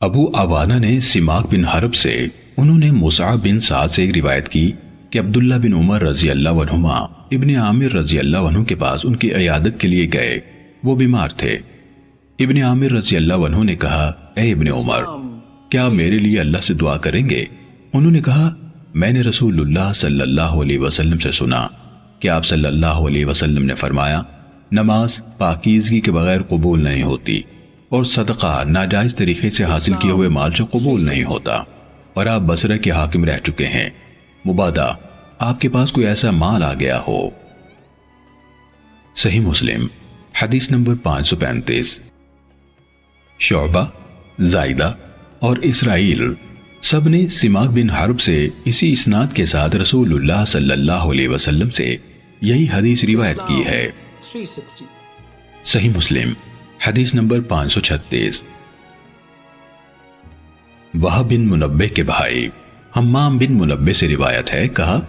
ابو عوانہ نے سماک بن حرب سے انہوں نے مصعب بن سعد سے ایک روایت کی کہ عبداللہ بن عمر رضی اللہ عنہما ابن عامر رضی اللہ عنہ کے پاس ان کی عیادت کے لیے گئے، وہ بیمار تھے۔ ابن عامر رضی اللہ عنہ نے کہا، اے ابن عمر، کیا میرے لیے اللہ سے دعا کریں گے؟ انہوں نے کہا، میں نے رسول اللہ صلی اللہ علیہ وسلم سے سنا کہ آپ صلی اللہ علیہ وسلم نے فرمایا، نماز پاکیزگی کے بغیر قبول نہیں ہوتی، اور صدقہ ناجائز طریقے سے حاصل کیے ہوئے مال سے قبول نہیں ہوتا، اور آپ بصرہ کے حاکم رہ چکے ہیں، مبادا آپ کے پاس کوئی ایسا مال آ گیا ہو۔ صحیح مسلم حدیث نمبر 535۔ شعبہ، زائدہ اور اسرائیل سب نے سماک بن حرب سے اسی اسناد کے ساتھ رسول اللہ صلی اللہ علیہ وسلم سے یہی حدیث روایت کی ہے۔ صحیح مسلم حدیث نمبر 536۔ وہب بن منبہ کے بھائی حمام بن منبہ سے روایت ہے، کہا،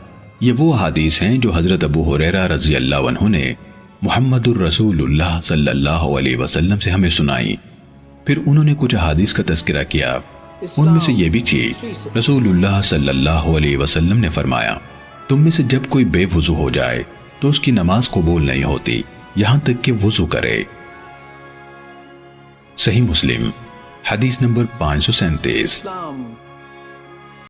یہ وہ حدیث ہیں جو حضرت ابو ہریرہ رضی اللہ عنہ نے محمد الرسول اللہ صلی اللہ علیہ وسلم سے ہمیں سنائی۔ پھر انہوں نے کچھ حدیث کا تذکرہ کیا، ان میں سے یہ بھی تھی، رسول اللہ صلی اللہ علیہ وسلم نے فرمایا، تم میں سے جب کوئی بے وضو ہو جائے تو اس کی نماز قبول نہیں ہوتی یہاں تک کہ وضو کرے۔ صحیح مسلم حدیث نمبر 537۔